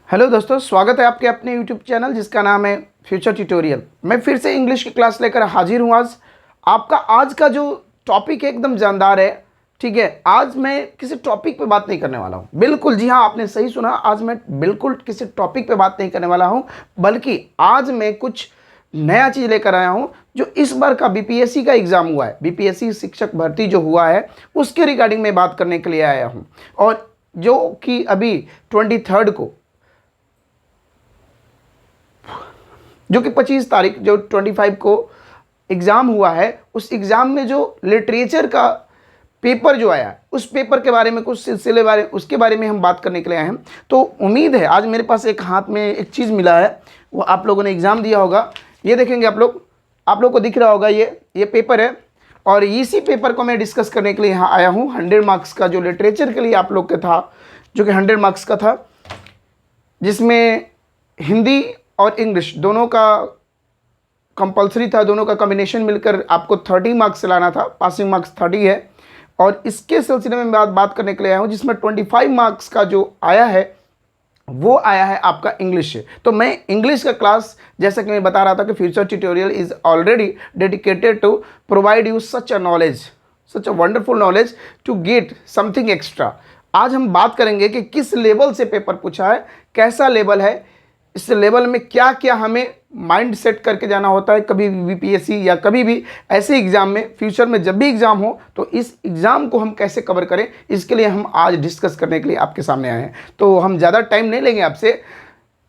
Hello दोस्तों, स्वागत है आपके अपने यूट्यूब चैनल जिसका नाम है फ्यूचर ट्यूटोरियल। मैं फिर से इंग्लिश की क्लास लेकर हाजिर हूँ। आपका आज का जो टॉपिक है एकदम जानदार है। ठीक है, आज मैं किसी टॉपिक पे बात नहीं करने वाला हूँ। बिल्कुल जी हाँ, आपने सही सुना। आज मैं बिल्कुल किसी टॉपिक पे बात नहीं करने वाला हूँ, बल्कि आज मैं कुछ नया चीज़ लेकर आया हूँ जो इस बार का बीपीएससी का एग्ज़ाम हुआ है, बीपीएससी शिक्षक भर्ती जो हुआ है उसके रिगार्डिंग मैं बात करने के लिए आया हूँ। और जो कि अभी 23 को, जो कि 25 तारीख, जो 25 को एग्ज़ाम हुआ है, उस एग्ज़ाम में जो लिटरेचर का पेपर जो आया, उस पेपर के बारे में कुछ सिलसिले बारे उसके बारे में हम बात करने के लिए आए हैं। तो उम्मीद है आज मेरे पास एक हाथ में एक चीज़ मिला है, वो आप लोगों ने एग्ज़ाम दिया होगा। ये देखेंगे आप लोग को दिख रहा होगा, ये पेपर है और इसी पेपर को मैं डिस्कस करने के लिए यहाँ आया हूँ। 100 मार्क्स का जो लिटरेचर के लिए आप लोग का था, जो कि 100 मार्क्स का था, जिसमें हिंदी और इंग्लिश दोनों का कंपलसरी था, दोनों का कॉम्बिनेशन मिलकर आपको 30 मार्क्स से लाना था। पासिंग मार्क्स 30 है और इसके सिलसिले में बात करने के लिए आया हूँ, जिसमें 25 मार्क्स का जो आया है वो आया है आपका इंग्लिश से। तो मैं इंग्लिश का क्लास, जैसा कि मैं बता रहा था कि future tutorial is already dedicated to provide you such a knowledge, such a wonderful knowledge to get something extra. आज हम बात करेंगे कि किस लेवल से पेपर पूछा है, कैसा लेवल है, इस लेवल में क्या क्या हमें माइंड सेट करके जाना होता है कभी भी बीपीएससी या कभी भी ऐसे एग्ज़ाम में, फ्यूचर में जब भी एग्ज़ाम हो तो इस एग्ज़ाम को हम कैसे कवर करें, इसके लिए हम आज डिस्कस करने के लिए आपके सामने आए हैं। तो हम ज़्यादा टाइम नहीं लेंगे आपसे।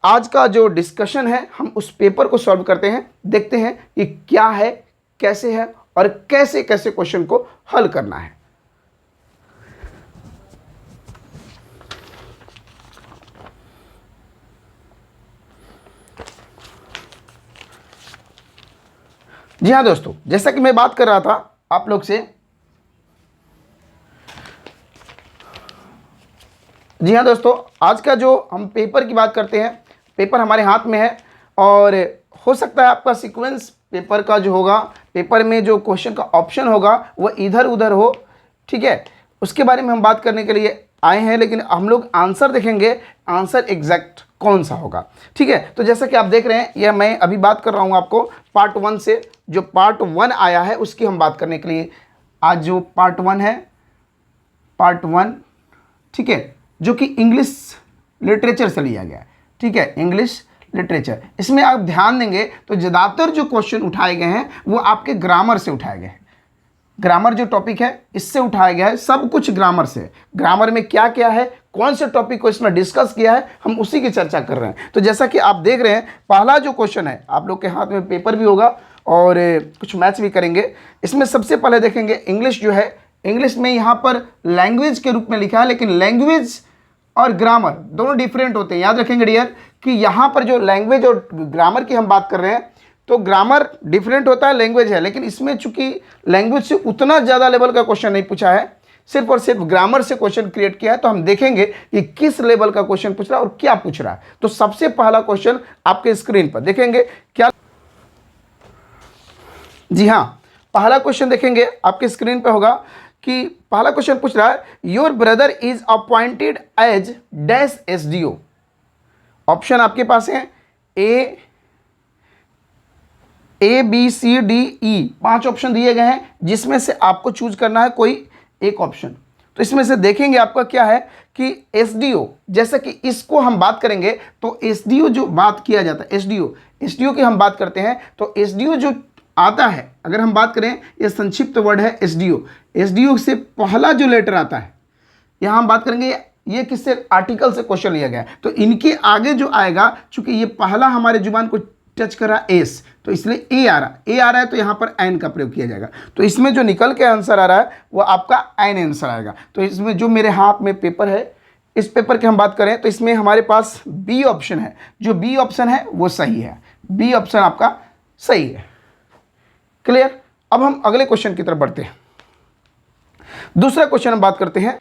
आज का जो डिस्कशन है, हम उस पेपर को सॉल्व करते हैं, देखते हैं कि क्या है, कैसे है और कैसे कैसे क्वेश्चन को हल करना है। जी हाँ दोस्तों, जैसा कि मैं बात कर रहा था आप लोग से, जी हाँ दोस्तों, आज का जो हम पेपर की बात करते हैं, पेपर हमारे हाथ में है और हो सकता है आपका सीक्वेंस पेपर का जो होगा, पेपर में जो क्वेश्चन का ऑप्शन होगा वो इधर उधर हो। ठीक है, उसके बारे में हम बात करने के लिए आए हैं, लेकिन हम लोग आंसर देखेंगे, आंसर एग्जैक्ट कौन सा होगा। ठीक है, तो जैसा कि आप देख रहे हैं, यह मैं अभी बात कर रहा हूँ आपको पार्ट 1 से। जो पार्ट 1 आया है उसकी हम बात करने के लिए आज, जो पार्ट 1 है, पार्ट 1, ठीक है, जो कि इंग्लिश लिटरेचर से लिया गया है। ठीक है, इंग्लिश लिटरेचर, इसमें आप ध्यान देंगे तो ज़्यादातर जो क्वेश्चन उठाए गए हैं वो आपके ग्रामर से उठाए गए हैं। ग्रामर जो टॉपिक है इससे उठाया गया है, सब कुछ ग्रामर से। ग्रामर में क्या क्या है, कौन से टॉपिक को इसमें डिस्कस किया है, हम उसी की चर्चा कर रहे हैं। तो जैसा कि आप देख रहे हैं, पहला जो क्वेश्चन है, आप लोग के हाथ में पेपर भी होगा और कुछ मैथ्स भी करेंगे। इसमें सबसे पहले देखेंगे इंग्लिश जो है, इंग्लिश में यहाँ पर लैंग्वेज के रूप में लिखा है, लेकिन लैंग्वेज और ग्रामर दोनों डिफरेंट होते हैं। याद रखेंगे डियर कि यहाँ पर जो लैंग्वेज और ग्रामर की हम बात कर रहे हैं, तो ग्रामर डिफरेंट होता है, लैंग्वेज है, लेकिन इसमें चूंकि लैंग्वेज से उतना ज़्यादा लेवल का क्वेश्चन नहीं पूछा है, सिर्फ और सिर्फ ग्रामर से क्वेश्चन क्रिएट किया है। तो हम देखेंगे कि किस लेवल का क्वेश्चन पूछ रहा है और क्या पूछ रहा है। तो सबसे पहला क्वेश्चन आपके स्क्रीन पर देखेंगे क्या, जी हाँ, पहला क्वेश्चन देखेंगे आपके स्क्रीन पर होगा कि पहला क्वेश्चन पूछ रहा है, your brother is appointed as dash SDO. Option आपके पास है A B C D E, 5 option दिए गए हैं, जिसमें से आपको चूज करना है कोई एक ऑप्शन। तो इसमें से देखेंगे आपका क्या है कि एसडीओ, जैसा कि इसको हम बात करेंगे तो एसडीओ जो बात किया जाता है, एसडीओ की हम बात करते हैं, तो एसडीओ जो आता है, अगर हम बात करें, ये संक्षिप्त वर्ड है एसडीओ से पहला जो लेटर आता है, यहाँ हम बात करेंगे ये किससे, आर्टिकल से क्वेश्चन लिया गया है। तो इनके आगे जो आएगा, चूंकि ये पहला हमारे जुबान को टच कर रहा है एस, तो इसलिए ए आ रहा है, तो यहाँ पर एन का प्रयोग किया जाएगा। तो इसमें जो निकल के आंसर आ रहा है वो आपका एन आंसर आएगा। तो इसमें जो मेरे हाथ में पेपर है, इस पेपर की हम बात करें तो इसमें हमारे पास बी ऑप्शन है, जो बी ऑप्शन है वो सही है, बी ऑप्शन आपका सही है। क्लियर। अब हम अगले क्वेश्चन की तरफ बढ़ते हैं। दूसरा क्वेश्चन हम बात करते हैं,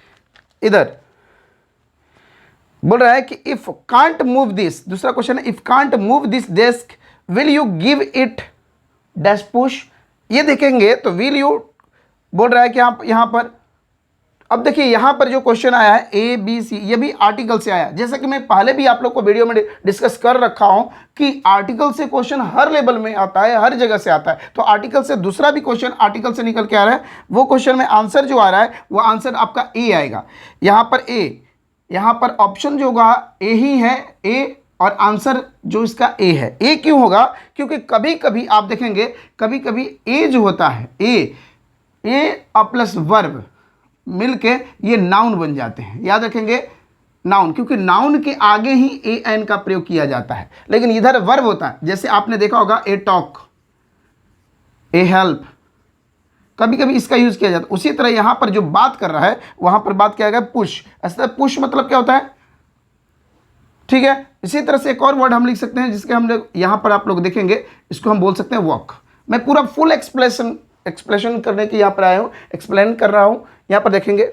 इधर बोल रहा है कि इफ कांट मूव दिस, दूसरा क्वेश्चन है, if can't move this desk will you give it dash push. ये देखेंगे तो विल यू बोल रहा है कि आप यहाँ पर अब देखिए यहाँ पर जो क्वेश्चन आया है ए बी सी, ये भी आर्टिकल से आया। जैसा कि मैं पहले भी आप लोग को वीडियो में डिस्कस कर रखा हूँ कि आर्टिकल से क्वेश्चन हर लेवल में आता है, हर जगह से आता है। तो आर्टिकल से दूसरा भी क्वेश्चन आर्टिकल से निकल के आ रहा है, वो क्वेश्चन में आंसर जो आ रहा है वो आंसर आपका ए आएगा। यहाँ पर ए, यहाँ पर ऑप्शन जो होगा ए ही है, ए, और आंसर जो इसका ए है। ए क्यों होगा? क्योंकि कभी कभी आप देखेंगे, कभी कभी ए जो होता है, ए प्लस वर्ब मिलके ये नाउन बन जाते हैं। याद रखेंगे नाउन, क्योंकि नाउन के आगे ही ए एन का प्रयोग किया जाता है, लेकिन इधर वर्ब होता है। जैसे आपने देखा होगा ए टॉक, ए हेल्प, कभी कभी इसका यूज किया जाता है। उसी तरह यहां पर जो बात कर रहा है वहां पर बात किया गया पुश। ऐसा पुश मतलब क्या होता है? ठीक है, इसी तरह से एक और वर्ड हम लिख सकते हैं जिसके हम लोग यहां पर आप लोग देखेंगे, इसको हम बोल सकते हैं वॉक। मैं पूरा फुल एक्सप्लेनेशन करने की यहाँ पर आया हूँ, एक्सप्लेन कर रहा हूँ, यहाँ पर देखेंगे।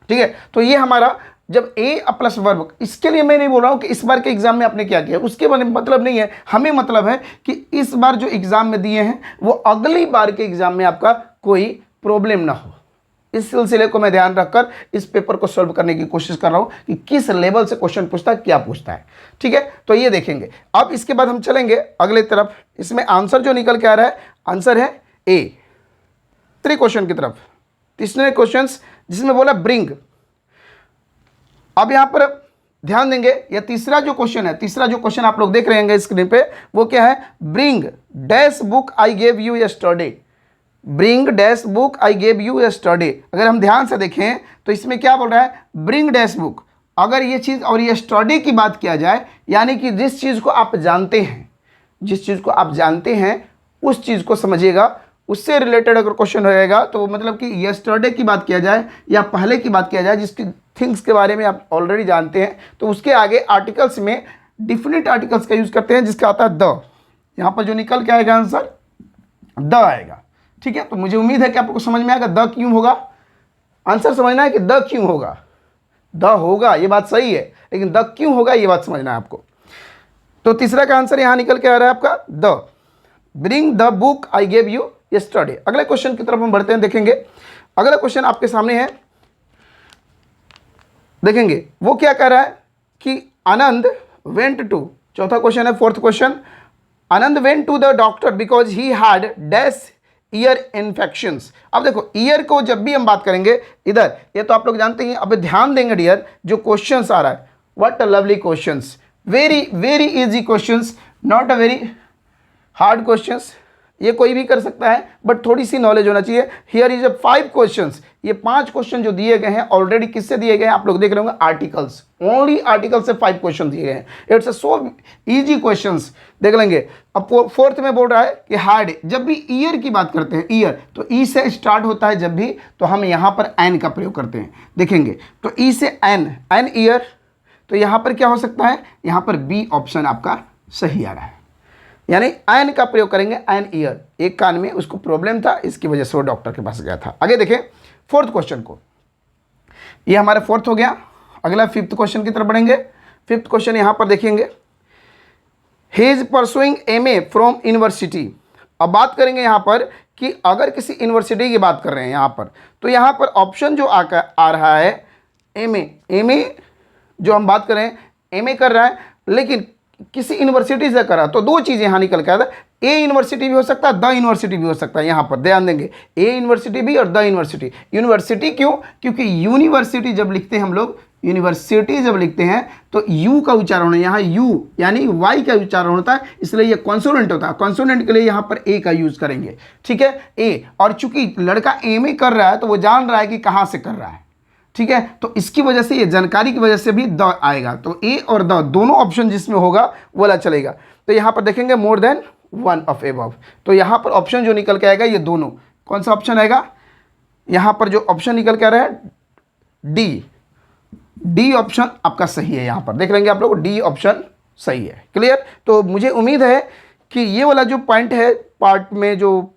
ठीक है, तो ये हमारा जब ए प्लस वर्ब, इसके लिए मैं नहीं बोल रहा हूँ कि इस बार के एग्जाम में आपने क्या किया, उसके बारे में मतलब नहीं है। हमें मतलब है कि इस बार जो एग्जाम में दिए हैं वो अगली बार के एग्जाम में आपका कोई प्रॉब्लम ना हो। इस सिलसिले को मैं ध्यान रखकर इस पेपर को सॉल्व करने की कोशिश कर रहा हूँ कि किस लेवल से क्वेश्चन पूछता है, क्या पूछता है। ठीक है, तो ये देखेंगे। अब इसके बाद हम चलेंगे अगले तरफ। इसमें आंसर जो निकल के आ रहा है, आंसर है ए। तीसरे क्वेश्चन की तरफ, तीसरे क्वेश्चन जिसमें बोला ब्रिंग। अब यहां पर ध्यान देंगे, या तीसरा जो क्वेश्चन है, तीसरा जो क्वेश्चन आप लोग देख रहे हैं स्क्रीन पे, वो क्या है? Bring dash book I gave you yesterday. Bring dash book I gave you yesterday. अगर हम ध्यान से देखें तो इसमें क्या बोल रहा है? Bring dash book. अगर ये चीज़ और यस्टरडे की बात किया जाए, यानी कि जिस चीज़ को आप जानते हैं, जिस चीज़ को आप जानते हैं उस चीज़ को समझिएगा। उससे रिलेटेड अगर क्वेश्चन रहेगा तो मतलब कि यस्टरडे की बात किया जाए या पहले की बात किया जाए, जिसकी थिंग्स के बारे में आप ऑलरेडी जानते हैं, तो उसके आगे आर्टिकल्स में डिफिनिट आर्टिकल्स का यूज़ करते हैं, जिसका आता है द। यहाँ पर जो निकल के आएगा आंसर द आएगा। ठीक है, तो मुझे उम्मीद है कि आपको समझ में आएगा द क्यों होगा। आंसर समझना है कि द क्यों होगा। द होगा ये बात सही है, लेकिन द क्यों होगा ये बात समझना है आपको। तो तीसरा का आंसर यहाँ निकल के आ रहा है आपका the. Bring the book I gave you yesterday. अगले क्वेश्चन की तरफ हम बढ़ते हैं, देखेंगे। अगला क्वेश्चन आपके सामने है, देखेंगे वो क्या कह रहा है कि आनंद वेंट टू, चौथा क्वेश्चन है, fourth question. Anand went to the doctor because he had dash ear infections. अब देखो ईयर को जब भी हम बात करेंगे इधर, ये तो आप लोग जानते हैं। अब ध्यान देंगे डियर, जो क्वेश्चंस आ रहा है, what a lovely questions, very very easy questions, not a very hard questions. ये कोई भी कर सकता है, बट थोड़ी सी नॉलेज होना चाहिए। Here is a 5 questions. ये 5 क्वेश्चन जो दिए गए हैं ऑलरेडी किससे दिए गए हैं आप लोग देख रहे होंगे, आर्टिकल्स। ओनली आर्टिकल से 5 क्वेश्चन दिए गए हैं। It's a so easy questions, देख लेंगे। अब फोर्थ में बोल रहा है कि हार्ड, जब भी ईयर की बात करते हैं, ईयर तो ई से स्टार्ट होता है जब भी, तो हम यहाँ पर एन का प्रयोग करते हैं। देखेंगे तो ई से एन ईयर, तो यहाँ पर क्या हो सकता है? यहाँ पर बी ऑप्शन आपका सही आ रहा है, यानी एन का प्रयोग करेंगे, एन ईयर। एक कान में उसको प्रॉब्लम था, इसकी वजह से वो डॉक्टर के पास गया था। आगे देखें फोर्थ क्वेश्चन को, ये हमारा फोर्थ हो गया। अगला फिफ्थ क्वेश्चन की तरफ बढ़ेंगे। फिफ्थ क्वेश्चन यहाँ पर देखेंगे, he is pursuing MA from university. अब बात करेंगे यहाँ पर कि अगर किसी यूनिवर्सिटी की बात कर रहे हैं यहाँ पर, तो यहाँ पर ऑप्शन जो आ रहा है एमए जो हम बात करें, एमए कर रहा है, लेकिन किसी यूनिवर्सिटी से करा, तो दो चीज़ें यहाँ निकल के आता है। ए यूनिवर्सिटी भी हो सकता है, द यूनिवर्सिटी भी हो सकता है। यहाँ पर ध्यान देंगे, ए यूनिवर्सिटी भी और द यूनिवर्सिटी। यूनिवर्सिटी क्यों? क्योंकि यूनिवर्सिटी जब लिखते हैं हम लोग, यूनिवर्सिटी जब लिखते हैं तो यू का उच्चारण है, यहाँ यू यानी वाई का उच्चारण होता है, इसलिए ये कॉन्सोनेंट होता है। कॉन्सोनेंट के लिए यहाँ पर ए का यूज करेंगे। ठीक है, ए। और चूंकि लड़का एमए कर रहा है तो वो जान रहा है कि कहाँ से कर रहा है। ठीक है, तो इसकी वजह से, ये जानकारी की वजह से भी द आएगा। तो ए और द दोनों ऑप्शन जिसमें होगा वो वाला चलेगा। तो यहाँ पर देखेंगे more than one of above, तो यहाँ पर ऑप्शन जो निकल के आएगा ये दोनों। कौन सा ऑप्शन आएगा? यहाँ पर जो ऑप्शन निकल के आ रहा है डी ऑप्शन आपका सही है। यहाँ पर देख लेंगे आप लोग, डी ऑप्शन सही है। क्लियर? तो मुझे उम्मीद है कि ये वाला जो पॉइंट है पार्ट में, जो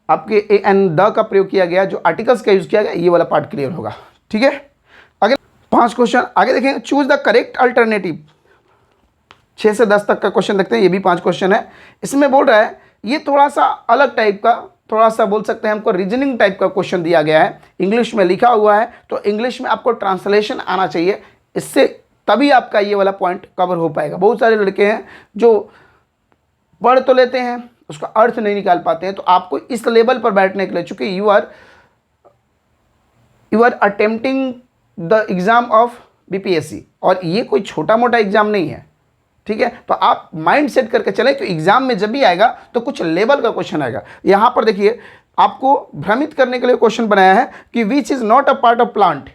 आपके ए एन द का प्रयोग किया गया, जो आर्टिकल्स का यूज किया गया, ये वाला पार्ट क्लियर होगा। ठीक है, आगे 5 क्वेश्चन आगे देखेंगे। Choose the correct alternative. 6 से 10 तक का क्वेश्चन देखते हैं, ये भी 5 क्वेश्चन है। इसमें बोल रहा है, ये थोड़ा सा अलग टाइप का, थोड़ा सा बोल सकते हैं हमको रीजनिंग टाइप का क्वेश्चन दिया गया है, इंग्लिश में लिखा हुआ है, तो इंग्लिश में आपको ट्रांसलेशन आना चाहिए, इससे तभी आपका ये वाला पॉइंट कवर हो पाएगा। बहुत सारे लड़के हैं जो पढ़ तो लेते हैं, उसका अर्थ नहीं निकाल पाते हैं। तो आपको इस लेवल पर बैठने के लिए, चूंकि you are attempting the exam of BPSC, और ये कोई छोटा मोटा एग्जाम नहीं है, ठीक है। तो आप माइंड सेट करके चले कि एग्जाम में जब भी आएगा तो कुछ लेवल का क्वेश्चन आएगा। यहां पर देखिए आपको भ्रमित करने के लिए क्वेश्चन बनाया है कि which is not a part of plant.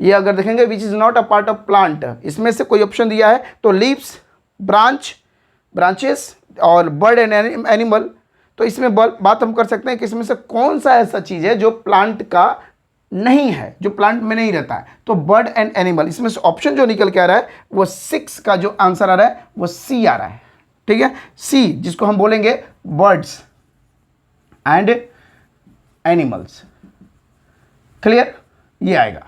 ये अगर देखेंगे which is not a part of plant, इसमें से कोई ऑप्शन दिया है तो लीव्स, ब्रांचेस और बर्ड एंड एनिमल। तो इसमें बात हम कर सकते हैं कि इसमें से कौन सा ऐसा चीज है जो प्लांट का नहीं है, जो प्लांट में नहीं रहता है। तो बर्ड एंड एनिमल, इसमें से ऑप्शन जो निकल के आ रहा है वो 6 का जो आंसर आ रहा है वो सी आ रहा है, ठीक है। सी, जिसको हम बोलेंगे बर्ड्स एंड एनिमल्स। क्लियर, ये आएगा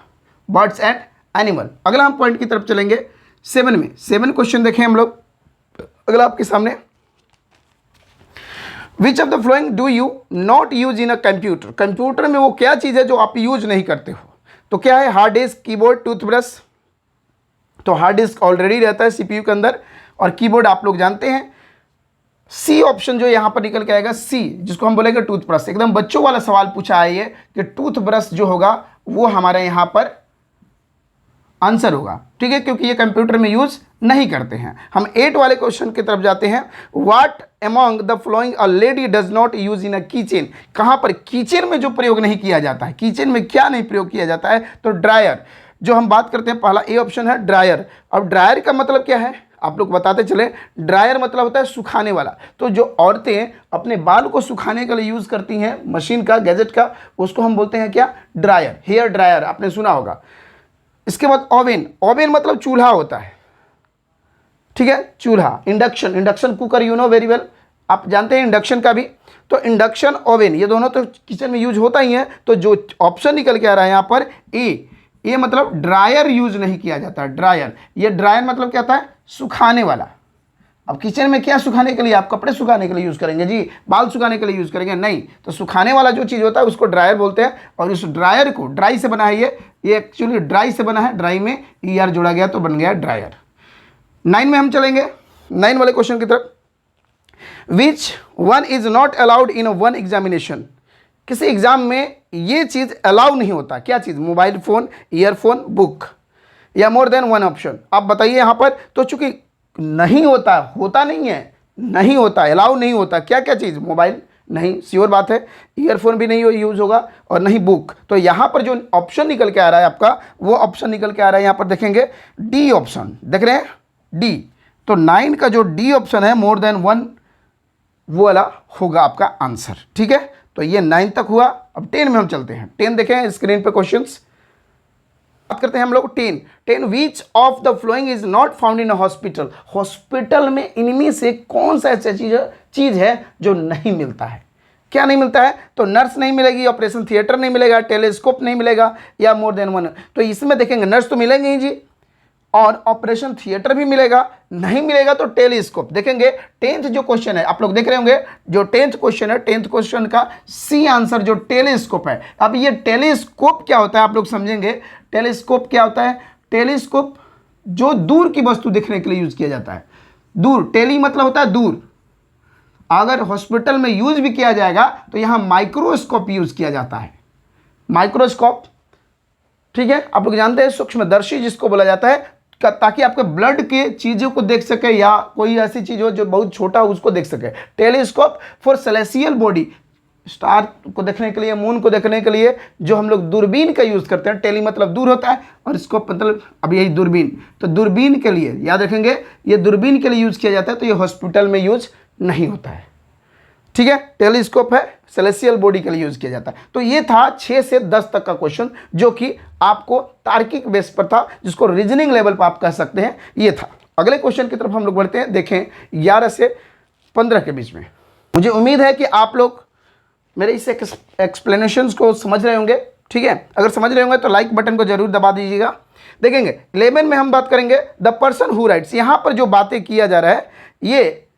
बर्ड्स एंड एनिमल। अगला हम पॉइंट की तरफ चलेंगे 7 में। 7 क्वेश्चन देखें हम लोग, अगला आपके सामने, which of the flowing do you not use in a computer. Computer में वो क्या चीज़ है जो आप यूज नहीं करते हो। तो क्या है, हार्ड डिस्क, कीबोर्ड, टूथब्रश। तो हार्ड डिस्क ऑलरेडी रहता है सीपीयू के अंदर, और कीबोर्ड आप लोग जानते हैं। सी ऑप्शन जो यहां पर निकल के आएगा, सी, जिसको हम बोलेंगे टूथब्रश। एकदम बच्चों वाला सवाल पूछा है ये कि टूथब्रश जो होगा वो हमारे यहां पर आंसर होगा, ठीक है, क्योंकि ये कंप्यूटर में यूज नहीं करते हैं। हम 8 वाले क्वेश्चन की तरफ जाते हैं। What among the following a lady does not use in a kitchen. कहां पर कीचेन में जो प्रयोग नहीं किया जाता है, कीचेन में क्या नहीं प्रयोग किया जाता है, तो ड्रायर जो हम बात करते हैं, पहला ए ऑप्शन है ड्रायर। अब ड्रायर का मतलब क्या है आप लोग बताते चले। ड्रायर मतलब होता है सुखाने वाला। तो जो औरतें अपने बाल को सुखाने के लिए यूज करती हैं, मशीन का, गैजेट का, उसको हम बोलते हैं क्या, ड्रायर, हेयर ड्रायर, आपने सुना होगा। इसके बाद ओवन, ओवन मतलब चूल्हा होता है, ठीक है, चूल्हा। Induction, induction cooker, you know very well, आप जानते हैं इंडक्शन का भी। तो इंडक्शन, ओवन, ये दोनों तो किचन में यूज होता ही है। तो जो ऑप्शन निकल के आ रहा है यहाँ पर ए मतलब ड्रायर यूज नहीं किया जाता। ड्रायर, ये ड्रायर मतलब क्या होता है, सुखाने वाला। अब किचन में क्या सुखाने के लिए, आप कपड़े सुखाने के लिए यूज करेंगे जी, बाल सुखाने के लिए यूज करेंगे, नहीं। तो सुखाने वाला जो चीज होता है उसको ड्रायर बोलते हैं। और इस ड्रायर को, ड्राई से बना है ये एक्चुअली ड्राई से बना है, ड्राई में ER जोड़ा गया तो बन गया ड्रायर। 9 में हम चलेंगे, 9 वाले क्वेश्चन की तरफ। Which one is not allowed in one examination. किसी एग्जाम में ये चीज अलाउ नहीं होता। क्या चीज, मोबाइल फोन, ईयरफोन, बुक, या मोर देन वन ऑप्शन। आप बताइए यहाँ पर। तो चूंकि नहीं होता, होता नहीं है, नहीं होता, अलाउ नहीं होता, क्या क्या चीज़, मोबाइल नहीं, श्योर बात है, ईयरफोन भी नहीं यूज होगा, और नहीं बुक। तो यहाँ पर जो ऑप्शन निकल के आ रहा है आपका, वो ऑप्शन निकल के आ रहा है यहाँ पर देखेंगे डी ऑप्शन, देख रहे हैं डी। तो 9 का जो डी ऑप्शन है, मोर देन वन, वो वाला होगा आपका आंसर, ठीक है। तो ये 9 तक हुआ। अब 10 में हम चलते हैं। 10 देखें स्क्रीन पे क्वेश्चंस, बात करते हैं हम लोग 10 which of the following is not found in a hospital. Hospital में इनमें से कौन सा ऐसा चीज है जो नहीं मिलता है। क्या नहीं मिलता है, तो नर्स नहीं मिलेगी, ऑपरेशन थिएटर नहीं मिलेगा, टेलीस्कोप नहीं मिलेगा, या मोर देन वन। तो इसमें देखेंगे नर्स तो मिलेंगे ही जी, और ऑपरेशन थिएटर भी मिलेगा, नहीं मिलेगा तो टेलीस्कोप। देखेंगे 10th जो क्वेश्चन है, आप लोग देख रहे होंगे, जो 10th क्वेश्चन है, 10th क्वेश्चन का सी आंसर जो टेलीस्कोप है। अब ये टेलीस्कोप क्या होता है आप लोग समझेंगे। टेलीस्कोप क्या होता है, टेलीस्कोप जो दूर की वस्तु देखने के लिए यूज किया जाता है। दूर, टेली मतलब होता है दूर। अगर हॉस्पिटल में यूज भी किया जाएगा तो यहां माइक्रोस्कोप यूज किया जाता है, माइक्रोस्कोप, ठीक है। आप लोग जानते हैं सूक्ष्मदर्शी जिसको बोला जाता है, ताकि आपके ब्लड के चीज़ों को देख सके, या कोई ऐसी चीज़ हो जो बहुत छोटा हो उसको देख सके। Telescope for celestial body, star को देखने के लिए, मून को देखने के लिए जो हम लोग दूरबीन का यूज़ करते हैं। टेली मतलब दूर होता है, और स्कोप मतलब अब यही दूरबीन। तो दूरबीन के लिए याद रखेंगे, ये दूरबीन के लिए यूज़ किया जाता है, तो ये हॉस्पिटल में यूज नहीं होता है, ठीक है। टेलीस्कोप है, सेलेस्टियल बॉडी के लिए यूज किया जाता है। तो ये था 6 से 10 तक का क्वेश्चन, जो कि आपको तार्किक बेस पर था, जिसको रीजनिंग लेवल पर आप कह सकते हैं, ये था। अगले क्वेश्चन की तरफ हम लोग बढ़ते हैं। देखें 11 से 15 के बीच में। मुझे उम्मीद है कि आप लोग मेरे इस एक्सप्लेनेशंस को समझ रहे होंगे, ठीक है। अगर समझ रहे होंगे तो लाइक बटन को जरूर दबा दीजिएगा। देखेंगे 11 में हम बात करेंगे द पर्सन हु राइट्स। यहाँ पर जो बातें किया जा रहा है, ये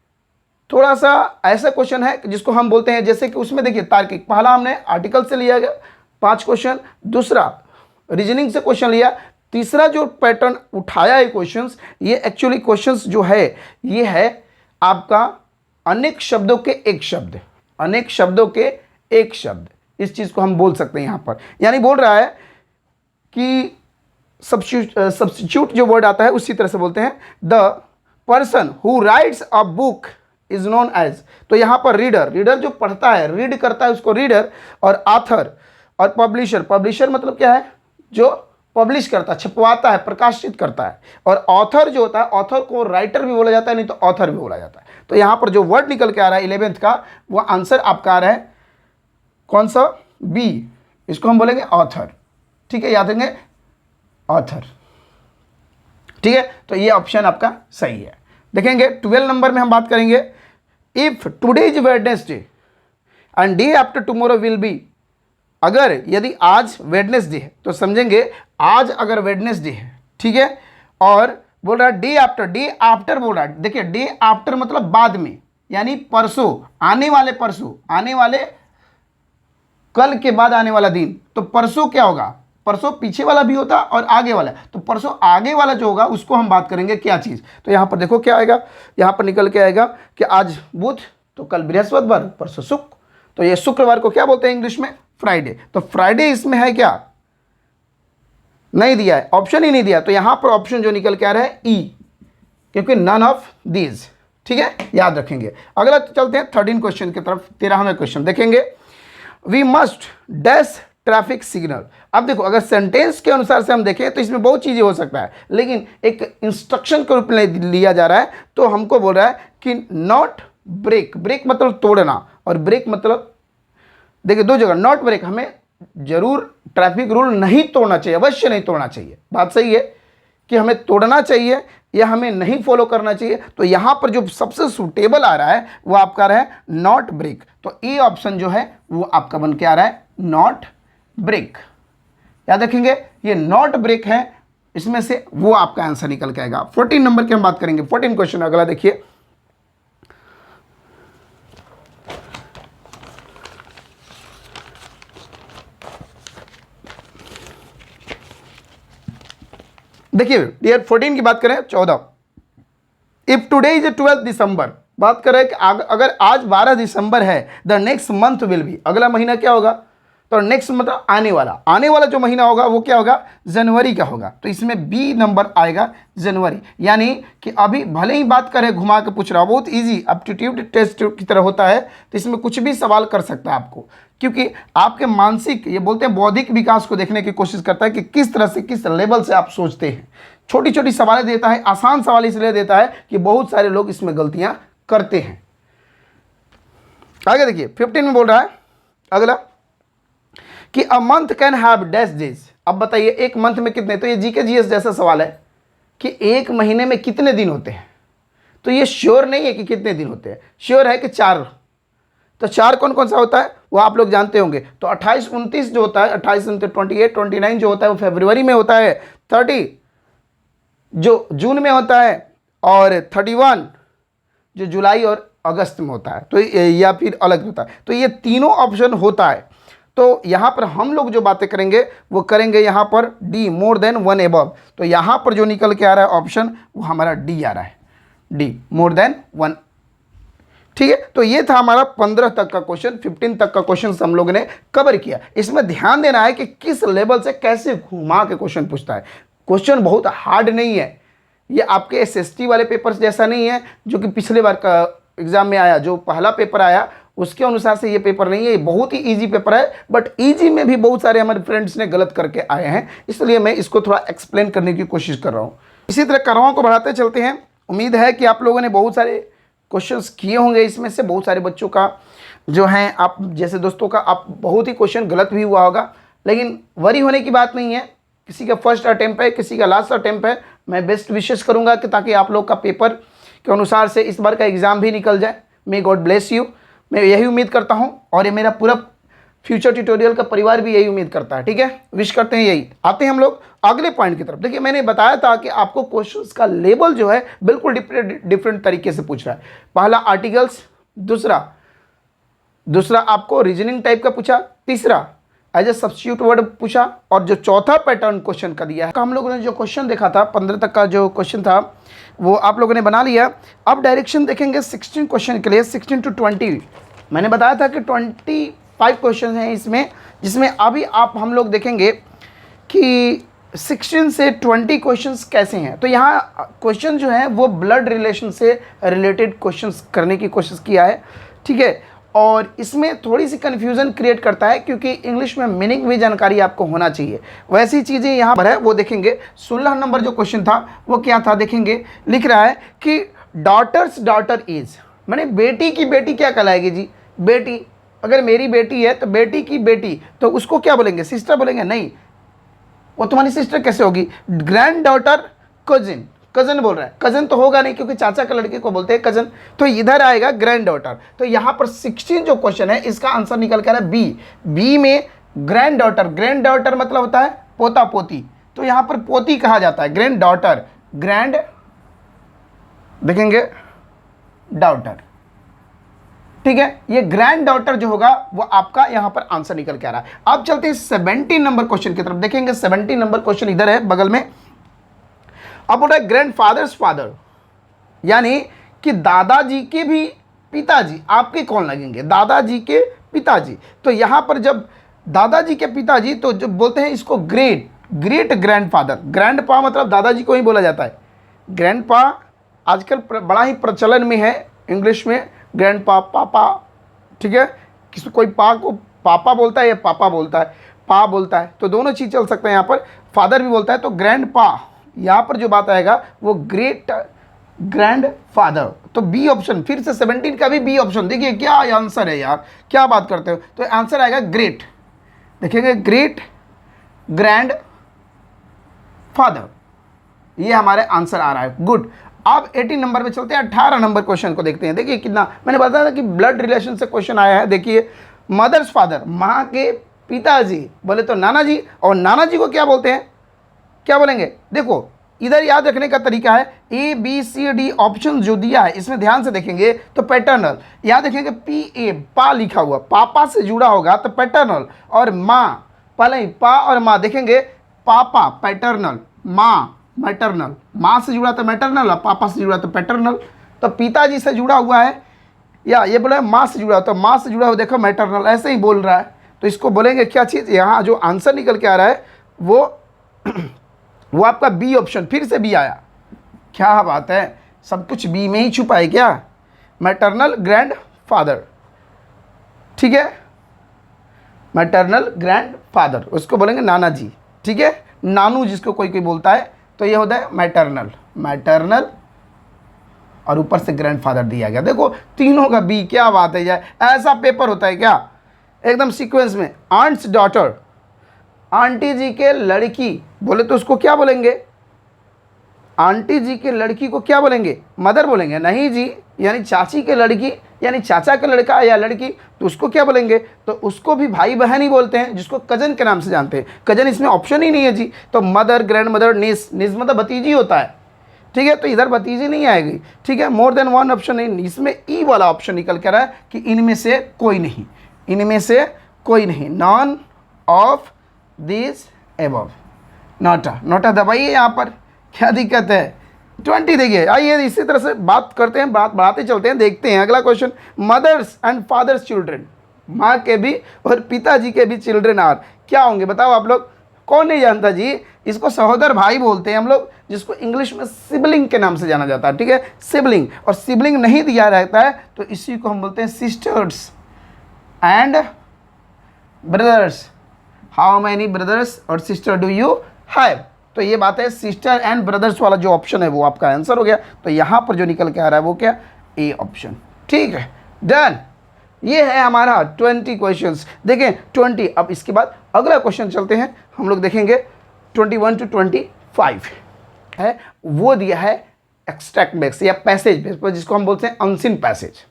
थोड़ा सा ऐसा क्वेश्चन है जिसको हम बोलते हैं, जैसे कि उसमें देखिए तार्किक, पहला हमने आर्टिकल से लिया गया 5 क्वेश्चन, दूसरा रीजनिंग से क्वेश्चन लिया, तीसरा जो पैटर्न उठाया है क्वेश्चंस, ये एक्चुअली क्वेश्चंस जो है ये है आपका अनेक शब्दों के एक शब्द, अनेक शब्दों के एक शब्द, इस चीज को हम बोल सकते हैं यहां पर। यानी बोल रहा है कि सब्स्टिट्यूट जो वर्ड आता है उसी तरह से बोलते हैं, the person who writes a book is known as, तो यहां पर रीडर, रीडर जो पढ़ता है, रीड करता है उसको रीडर, और ऑथर और पब्लिशर, पब्लिशर मतलब क्या है, जो पब्लिश करता है, छपवाता है, प्रकाशित करता है, और ऑथर जो होता है, ऑथर को राइटर भी बोला जाता है, नहीं तो ऑथर भी बोला जाता है। तो यहां पर जो वर्ड निकल के आ रहा है 11th का, वो आंसर आपका आ रहा है कौन सा, बी, इसको हम बोलेंगे ऑथर। ठीक है, याद रखेंगे ऑथर। ठीक है, तो ये ऑप्शन आपका सही है। देखेंगे 12 नंबर में हम बात करेंगे, if today is Wednesday and day after tomorrow will be, अगर यदि आज वेडनेसडे है तो समझेंगे आज अगर वेडनेसडे है, ठीक है, और बोल रहा है डे आफ्टर बोल रहा है, देखिए डे आफ्टर मतलब बाद में, यानी परसों, आने वाले परसों, आने वाले कल के बाद आने वाला दिन, तो परसों क्या होगा, परसों पीछे वाला भी होता और आगे वाला, तो परसों आगे वाला जो होगा उसको हम बात करेंगे क्या चीज़। तो यहाँ पर देखो क्या आएगा, यहाँ पर निकल के आएगा कि आज बुध, तो कल बृहस्पतिवार, परसों शुक्र, तो ये शुक्रवार को क्या बोलते हैं इंग्लिश में, फ्राइडे। तो फ्राइडे इसमें है क्या, नहीं दिया है, ऑप्शन ही नहीं दिया, तो यहाँ पर ऑप्शन जो निकल के आ रहा है ई, क्योंकि नन ऑफ दीज। ठीक है, याद रखेंगे। अगला चलते हैं 13 क्वेश्चन की तरफ। 13वां क्वेश्चन देखेंगे, we must dash traffic signal. अब देखो अगर सेंटेंस के अनुसार से हम देखें तो इसमें बहुत चीज़ें हो सकता है, लेकिन एक इंस्ट्रक्शन के रूप में लिया जा रहा है, तो हमको बोल रहा है कि नॉट ब्रेक, ब्रेक मतलब तोड़ना, और ब्रेक मतलब देखिए दो जगह, नॉट ब्रेक, हमें जरूर ट्रैफिक रूल नहीं तोड़ना चाहिए, अवश्य नहीं तोड़ना चाहिए, बात सही है कि हमें तोड़ना चाहिए या हमें नहीं फॉलो करना चाहिए। तो यहाँ पर जो सबसे सूटेबल आ रहा है वो आपका रहा है नॉट ब्रेक, तो ए ऑप्शन जो है वो आपका बन के आ रहा है नॉट ब्रेक। याद रखेंगे ये नॉट ब्रेक है, इसमें से वो आपका आंसर निकल के आएगा। 14 नंबर की हम बात करेंगे। 14 क्वेश्चन अगला देखिए, देखिए डियर 14 की बात करें 14, इफ टुडे इज 12 दिसंबर, बात करें कि अगर आज 12 दिसंबर है, the next month will be, अगला महीना क्या होगा, तो नेक्स्ट मतलब आने वाला जो महीना होगा वो क्या होगा, जनवरी का होगा, तो इसमें बी नंबर आएगा जनवरी। यानी कि अभी भले ही बात करें, घुमा के पूछ रहा हूँ, बहुत इजी एप्टीट्यूड टेस्ट की तरह होता है, तो इसमें कुछ भी सवाल कर सकता है आपको, क्योंकि आपके मानसिक, ये बोलते हैं बौद्धिक विकास को देखने की कोशिश करता है कि किस तरह से, किस लेवल से आप सोचते हैं। छोटी छोटी सवालें देता है, आसान सवाल इसलिए देता है कि बहुत सारे लोग इसमें गलतियां करते हैं। आगे देखिए 15 में बोल रहा है अगला कि a month can have dash days. अब बताइए एक मंथ में कितने, तो ये जीके जीएस जैसा सवाल है कि एक महीने में कितने दिन होते हैं, तो ये श्योर नहीं है कि कितने दिन होते हैं, श्योर है कि 4। तो 4 कौन कौन सा होता है वो आप लोग जानते होंगे, तो 28 29 जो होता है, 28 28 29 जो होता है वो फरवरी में होता है, 30 जो जून में होता है, और 31 जो जुलाई और अगस्त में होता है, तो या फिर अलग होता है। तो ये तीनों ऑप्शन होता है। तो यहाँ पर हम लोग जो बातें करेंगे वो करेंगे यहाँ पर डी, मोर देन 1 एबव। तो यहाँ पर जो निकल के आ रहा है ऑप्शन वो हमारा डी आ रहा है, डी, मोर देन 1। ठीक है, तो ये था हमारा 15 तक का क्वेश्चन, 15 तक का क्वेश्चन हम लोगों ने कवर किया। इसमें ध्यान देना है कि किस लेवल से कैसे घुमा के क्वेश्चन पूछता है। क्वेश्चन बहुत हार्ड नहीं है, ये आपके एसएसटी वाले पेपर्स जैसा नहीं है जो कि पिछले बार का एग्जाम में आया, जो पहला पेपर आया उसके अनुसार से ये पेपर नहीं है, ये बहुत ही इजी पेपर है। बट इजी में भी बहुत सारे हमारे फ्रेंड्स ने गलत करके आए हैं, इसलिए मैं इसको थोड़ा एक्सप्लेन करने की कोशिश कर रहा हूँ। इसी तरह करवाओं को बढ़ाते चलते हैं। उम्मीद है कि आप लोगों ने बहुत सारे क्वेश्चंस किए होंगे, इसमें से बहुत सारे बच्चों का जो है, आप जैसे दोस्तों का, आप बहुत ही क्वेश्चन गलत भी हुआ होगा, लेकिन वरी होने की बात नहीं है। किसी का फर्स्ट अटेम्प्ट है, किसी का लास्ट अटेम्प्ट है। मैं बेस्ट विशेष करूंगा कि ताकि आप लोग का पेपर के अनुसार से इस बार का एग्ज़ाम भी निकल जाए। मे गॉड ब्लेस यू, मैं यही उम्मीद करता हूं। और ये मेरा पूरा फ्यूचर ट्यूटोरियल का परिवार भी यही उम्मीद करता है। ठीक है, विश करते हैं यही। आते हैं हम लोग अगले पॉइंट की तरफ। देखिए मैंने बताया था कि आपको क्वेश्चंस का लेवल जो है बिल्कुल डिफरेंट तरीके से पूछ रहा है। पहला आर्टिकल्स, दूसरा आपको रीजनिंग टाइप का पूछा, तीसरा एज ए सब्स्टिट्यूट वर्ड पूछा, और जो चौथा पैटर्न क्वेश्चन का दिया है। हम लोगों ने जो क्वेश्चन देखा था 15 तक का जो क्वेश्चन था वो आप लोगों ने बना लिया। अब डायरेक्शन देखेंगे 16 क्वेश्चन के लिए, 16 to 20। मैंने बताया था कि 25 क्वेश्चन हैं इसमें, जिसमें अभी आप हम लोग देखेंगे कि 16 से 20 क्वेश्चंस कैसे हैं। तो यहाँ क्वेश्चन जो है वो ब्लड रिलेशन से रिलेटेड क्वेश्चंस करने की कोशिश किया है। ठीक है, और इसमें थोड़ी सी कन्फ्यूज़न क्रिएट करता है क्योंकि इंग्लिश में मीनिंग भी जानकारी आपको होना चाहिए। वैसी चीज़ें यहाँ पर है, वो देखेंगे। 16 नंबर जो क्वेश्चन था वो क्या था देखेंगे। लिख रहा है कि डॉटर्स डॉटर इज, माने बेटी की बेटी क्या कहलाएगी जी, बेटी। अगर मेरी बेटी है तो बेटी की बेटी, तो उसको क्या बोलेंगे, सिस्टर बोलेंगे? नहीं, वो तुम्हारी सिस्टर कैसे होगी? ग्रैंड डॉटर कजिन, कजन बोल रहा है, कजन तो होगा नहीं क्योंकि चाचा के लड़के को बोलते हैं कजन, तो इधर आएगा ग्रैंड डॉटर। तो यहाँ पर 16 जो क्वेश्चन है इसका आंसर निकल कर है बी। बी में ग्रैंड डॉटर, ग्रैंड डॉटर मतलब होता है पोता पोती, तो यहाँ पर पोती कहा जाता है, ग्रैंड डॉटर, ग्रैंड देखेंगे डॉटर। ठीक है, ये ग्रैंड डॉटर जो होगा वो आपका यहाँ पर आंसर निकल के आ रहा है। अब चलते हैं 17 नंबर क्वेश्चन की तरफ। देखेंगे 17 नंबर क्वेश्चन इधर है बगल में। अब बोल रहा है ग्रैंड फादर्स फादर, यानी कि दादाजी के भी पिताजी आपके कौन लगेंगे, दादाजी के पिताजी। तो यहाँ पर जब दादाजी के पिताजी, तो जब बोलते हैं इसको great great grand father. Grand पा मतलब दादाजी को ही बोला जाता है। ग्रैंड पा आजकल बड़ा ही प्रचलन में है इंग्लिश में, ग्रैंड पा, पापा। ठीक है, किसी कोई पा को पापा बोलता है या पापा बोलता है, पा बोलता है, तो दोनों चीज़ चल सकते हैं। यहाँ पर फादर भी बोलता है, तो ग्रैंड पा यहाँ पर जो बात आएगा वो ग्रेट ग्रैंड फादर। तो बी ऑप्शन, फिर से 17 का भी बी ऑप्शन। देखिए क्या आंसर है यार, क्या बात करते हो। तो आंसर आएगा ग्रेट, देखिएगा ग्रेट ग्रैंड फादर, ये हमारे आंसर आ रहा है। गुड। अब 18 नंबर पे चलते हैं, 18 नंबर क्वेश्चन को देखते हैं। देखिए कितना मैंने बताया था कि ब्लड रिलेशन से क्वेश्चन आया है। देखिए मदर्स फादर, माँ के पिताजी बोले तो नाना जी, और नाना जी को क्या बोलते हैं, क्या बोलेंगे? देखो इधर याद रखने का तरीका है, A B C D option जो दिया है इसमें ध्यान से देखेंगे तो पैटर्नल, याद रखेंगे पी ए पा लिखा हुआ, पापा से जुड़ा होगा तो पैटर्नल, और माँ पहले ही पा और माँ देखेंगे, पापा पैटर्नल, माँ मैटरनल, माँ से जुड़ा तो मैटरनल और पापा से जुड़ा तो पैटर्नल। तो पिताजी से जुड़ा हुआ है, या ये बोला माँ से जुड़ा, तो माँ से जुड़ा हुआ देखो मैटरनल, ऐसे ही बोल रहा है। तो इसको बोलेंगे क्या चीज़, यहाँ जो आंसर निकल के आ रहा है वो आपका बी ऑप्शन, फिर से बी आया। क्या बात है, सब कुछ बी में ही छुपा है क्या? Maternal grand father. ठीक है, मैटरनल ग्रैंड फादर, उसको बोलेंगे नाना जी। ठीक है, नानू जिसको कोई कोई बोलता है, तो ये होता है मैटरनल, मैटरनल और ऊपर से ग्रैंड फादर दिया गया। देखो तीनों का बी, क्या बात है यार, ऐसा पेपर होता है क्या एकदम सीक्वेंस में। आंट्स डॉटर, आंटी जी के लड़की बोले तो उसको क्या बोलेंगे, आंटी जी के लड़की को क्या बोलेंगे, मदर बोलेंगे? नहीं जी, यानी चाची के लड़की यानी चाचा का लड़का या लड़की, तो उसको क्या बोलेंगे? तो उसको भी भाई बहन ही बोलते हैं, जिसको कजन के नाम से जानते हैं। कजन इसमें ऑप्शन ही नहीं है जी। तो मदर, ग्रैंड मदर, निस, निस मतलब भतीजी होता है। ठीक है, तो इधर भतीजी नहीं आएगी। ठीक है, मोर देन वन ऑप्शन नहीं, इसमें ई वाला ऑप्शन निकल कर रहा है कि इनमें से कोई नहीं, इनमें से कोई नहीं, none of this above. NOTA NOTA दबाइए यहाँ पर, क्या दिक्कत है? 20 देखिए। आइए इसी तरह से बात करते हैं, बात बढ़ाते चलते हैं, देखते हैं अगला question. Mothers and fathers children, माँ के भी और पिताजी के भी चिल्ड्रन आर, क्या होंगे बताओ आप लोग? कौन नहीं जानता जी? इसको सहोदर भाई बोलते हैं हम लोग, जिसको इंग्लिश में सिबलिंग के नाम से जाना जाता है। ठीक है, सिबलिंग, और सिबलिंग नहीं दिया रहता है तो इसी को हम बोलते हैं sisters and brothers. How many brothers और सिस्टर डू यू हैव? तो ये बात है, सिस्टर एंड ब्रदर्स वाला जो ऑप्शन है वो आपका आंसर हो गया। तो यहाँ पर जो निकल के आ रहा है वो क्या? A option. ठीक है, डन। ये है हमारा 20 क्वेश्चंस। देखें 20। अब इसके बाद अगला क्वेश्चन चलते हैं, हम लोग देखेंगे 21 to 25 है, वो दिया है एक्सट्रैक्ट बेस या पैसेज बेस पर, जिसको हम बोलते हैं अनसीन पैसेज।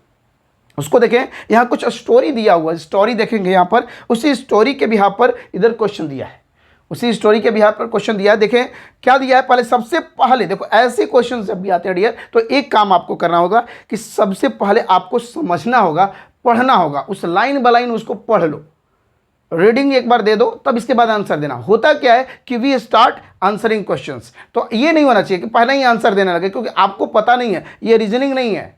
उसको देखें, यहाँ कुछ स्टोरी दिया हुआ है, स्टोरी देखेंगे यहाँ पर, उसी स्टोरी के बिहाफ पर इधर क्वेश्चन दिया है, उसी स्टोरी के बिहाफ पर क्वेश्चन दिया है। देखें क्या दिया है, पहले सबसे पहले देखो, ऐसे क्वेश्चन जब भी आते हैं डियर, तो एक काम आपको करना होगा कि सबसे पहले आपको समझना होगा, पढ़ना होगा, उस लाइन बाय लाइन उसको पढ़ लो, रीडिंग एक बार दे दो, तब इसके बाद आंसर देना। होता क्या है कि वी स्टार्ट आंसरिंग क्वेश्चंस, तो ये नहीं होना चाहिए कि पहले ही आंसर देने लगे, क्योंकि आपको पता नहीं है, ये रीजनिंग नहीं है,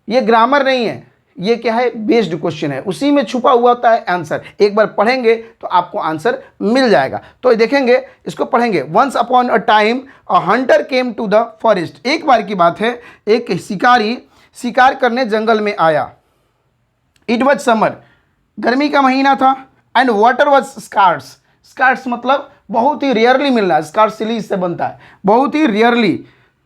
ये ग्रामर नहीं है, ये क्या है, बेस्ड क्वेश्चन है, उसी में छुपा हुआ होता है आंसर। एक बार पढ़ेंगे तो आपको आंसर मिल जाएगा। तो देखेंगे, इसको पढ़ेंगे। Once upon a time a hunter came to the forest, एक बार की बात है, एक शिकारी शिकार करने जंगल में आया। इट वॉज समर, गर्मी का महीना था, and water was scarce, scarce मतलब बहुत ही रेयरली मिलना, स्कार्स सिलीज से बनता है, बहुत ही रेयरली,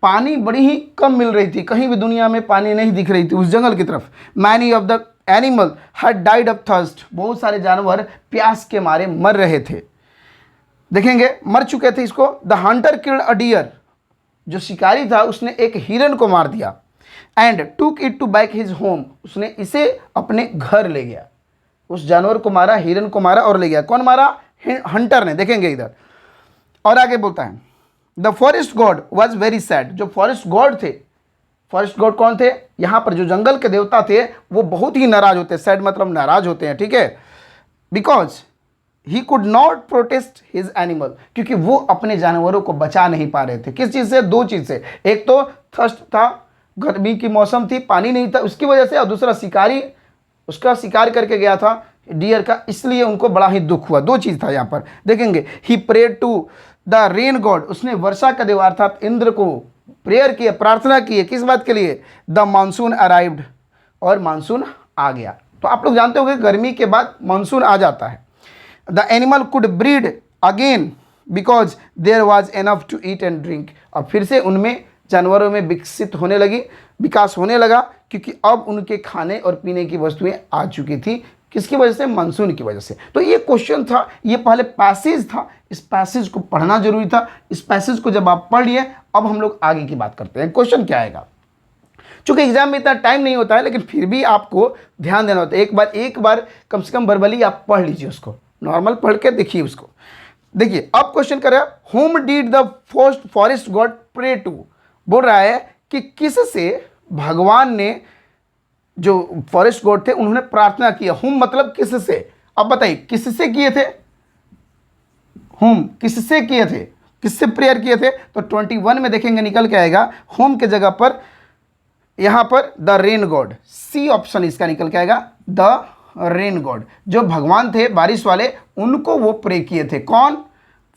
पानी बड़ी ही कम मिल रही थी, कहीं भी दुनिया में पानी नहीं दिख रही थी उस जंगल की तरफ। Many of the animal had died of thirst, बहुत सारे जानवर प्यास के मारे मर रहे थे, देखेंगे मर चुके थे। इसको the hunter killed a deer, जो शिकारी था उसने एक हिरन को मार दिया। And took it to back his home, उसने इसे अपने घर ले गया, उस जानवर को मारा, हिरन को मारा और ले गया। कौन मारा, हंटर ने, देखेंगे इधर। और आगे बोलता है the forest God was very sad, जो फॉरेस्ट गॉड थे, फॉरेस्ट गॉड कौन थे, यहाँ पर जो जंगल के देवता थे, वो बहुत ही नाराज होते हैं, सैड मतलब नाराज होते हैं, ठीक है। Because he could not protest his animal, क्योंकि वो अपने जानवरों को बचा नहीं पा रहे थे। किस चीज़ से, दो चीज़ से, एक तो थर्स्ट था, गर्मी की मौसम थी, पानी नहीं था उसकी वजह से, और दूसरा शिकारी उसका शिकार करके गया था डियर का, इसलिए उनको बड़ा ही दुख हुआ। दो चीज़ था यहाँ पर, देखेंगे। He prayed to the rain god, उसने वर्षा का देव अर्थात इंद्र को प्रेयर किया, प्रार्थना की है, किस बात के लिए, द मानसून अराइव्ड, और मानसून आ गया। तो आप लोग जानते होंगे गर्मी के बाद मानसून आ जाता है। The animal could breed again because there was enough to eat and drink, और फिर से उनमें जानवरों में विकसित होने लगी, विकास होने लगा, क्योंकि अब उनके खाने और पीने की वस्तुएं आ चुकी थी। किसकी वजह से, मानसून की वजह से। तो ये क्वेश्चन था, ये पहले पैसेज था, इस पैसेज को पढ़ना जरूरी था। इस पैसेज को जब आप पढ़ लिए, अब हम लोग आगे की बात करते हैं, क्वेश्चन क्या आएगा। चूंकि एग्जाम में इतना टाइम नहीं होता है, लेकिन फिर भी आपको ध्यान देना होता है। एक बार कम से कम वर्बली आप पढ़ लीजिए उसको, नॉर्मल पढ़ के देखिए उसको। देखिए अब क्वेश्चन कर रहा है, whom did the forest god pray to, बोल रहा है कि किससे भगवान ने, जो फॉरेस्ट गॉड थे उन्होंने प्रार्थना किया। होम मतलब किससे, अब बताइए किससे किए थे, होम किससे किए थे, किससे प्रेयर किए थे। तो 21 में देखेंगे निकल के आएगा, होम के जगह पर यहाँ पर the rain god, C option इसका निकल के आएगा, द रेन गॉड, जो भगवान थे बारिश वाले, उनको वो प्रे किए थे। कौन,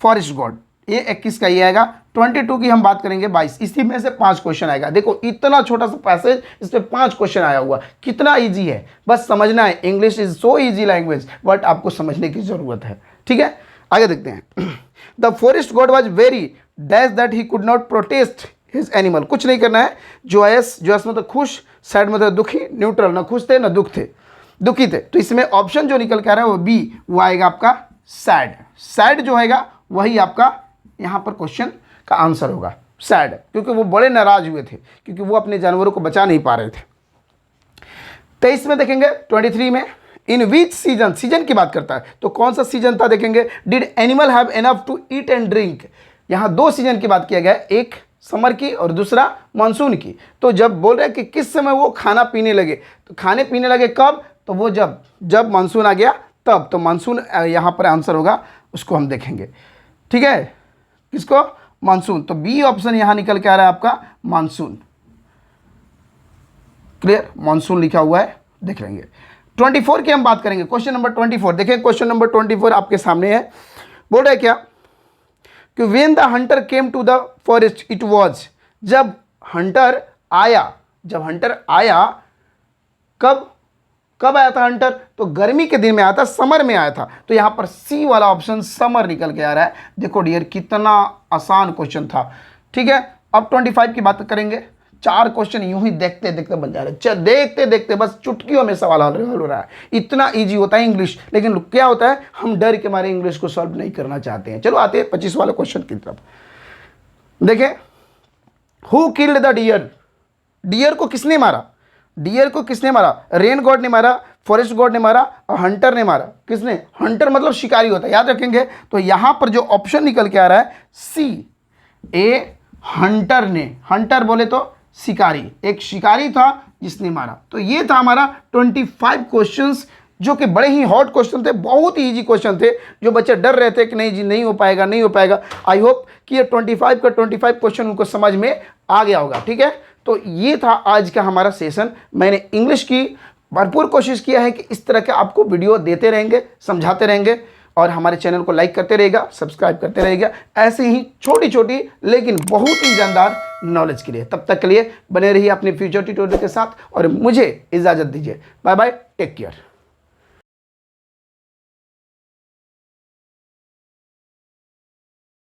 फॉरेस्ट गॉड। ये 21 का ये आएगा। 22 की हम बात करेंगे 22, इसी में से 5 क्वेश्चन आएगा। देखो इतना छोटा सा पैसेज, इस पर 5 क्वेश्चन आया हुआ, कितना इजी है, बस समझना है। English is so easy language, but आपको समझने की जरूरत है, ठीक है। आगे देखते हैं। The forest God was very dash that he could not protest his animal, कुछ नहीं करना है। जोयस, जोयस मतलब खुश, सैड मतलब दुखी, न्यूट्रल, ना खुश थे ना दुख थे, दुखी थे। तो इसमें ऑप्शन जो निकल के आ रहा है वो बी, वो आएगा आपका सैड। सैड जो आएगा वही आपका यहाँ पर क्वेश्चन का आंसर होगा, सैड, क्योंकि वो बड़े नाराज हुए थे, क्योंकि वो अपने जानवरों को बचा नहीं पा रहे थे। 23 में देखेंगे, 23 में इन विच सीजन, सीजन की बात करता है, तो कौन सा सीजन था देखेंगे। Did animal have enough to eat and drink, यहाँ 2 सीजन की बात किया गया है, एक समर की और दूसरा मानसून की। तो जब बोल रहे हैं कि किस समय वो खाना पीने लगे, तो खाने पीने लगे कब, तो वो जब मानसून आ गया तब। तो मानसून यहाँ पर आंसर होगा, उसको हम देखेंगे, ठीक है, किसको, मानसून। तो बी ऑप्शन यहाँ निकल के आ रहा है आपका मानसून, क्लियर, मानसून लिखा हुआ है, देख लेंगे। 24 की हम बात करेंगे, क्वेश्चन नंबर 24 देखें। क्वेश्चन नंबर 24 आपके सामने है, बोल रहे क्या कि when the hunter came to the forest it was, जब हंटर आया, जब हंटर आया, कब आया था हंटर, तो गर्मी के दिन में आया था, समर में आया था। तो यहाँ पर सी वाला ऑप्शन समर निकल के आ रहा है। देखो डियर कितना आसान क्वेश्चन था, ठीक है। अब 25 की बात करेंगे। 4 क्वेश्चन यूं ही देखते देखते बन जा रहे हैं, देखते देखते बस चुटकियों में सवाल हल हो रहा है। इतना इजी होता है इंग्लिश, लेकिन क्या होता है, हम डर के मारे इंग्लिश को सॉल्व नहीं करना चाहते हैं। चलो आते हैं 25 वाले क्वेश्चन की तरफ। देखें, who killed the deer, deer को किसने मारा, डियर को किसने मारा? रेन गॉड ने मारा, फॉरेस्ट गॉड ने मारा और हंटर ने मारा। किसने? हंटर मतलब शिकारी होता है, याद रखेंगे। तो यहां पर जो ऑप्शन निकल के आ रहा है सी, ए हंटर ने, हंटर बोले तो शिकारी, एक शिकारी था जिसने मारा। तो ये था हमारा 25 क्वेश्चंस जो कि बड़े ही हॉट क्वेश्चन थे, बहुत ही इजी क्वेश्चन थे, जो बच्चे डर रहे थे कि नहीं जी नहीं हो पाएगा, नहीं हो पाएगा। आई होप कि ये 25 का 25 क्वेश्चन उनको समझ में आ गया होगा। ठीक है, तो ये था आज का हमारा सेशन। मैंने इंग्लिश की भरपूर कोशिश किया है कि इस तरह के आपको वीडियो देते रहेंगे, समझाते रहेंगे, और हमारे चैनल को लाइक करते रहेगा, सब्सक्राइब करते रहेगा, ऐसे ही छोटी छोटी लेकिन बहुत ही जानदार नॉलेज के लिए। तब तक के लिए बने रहिए अपने फ्यूचर ट्यूटोरियल के साथ और मुझे इजाज़त दीजिए। Bye bye, take care.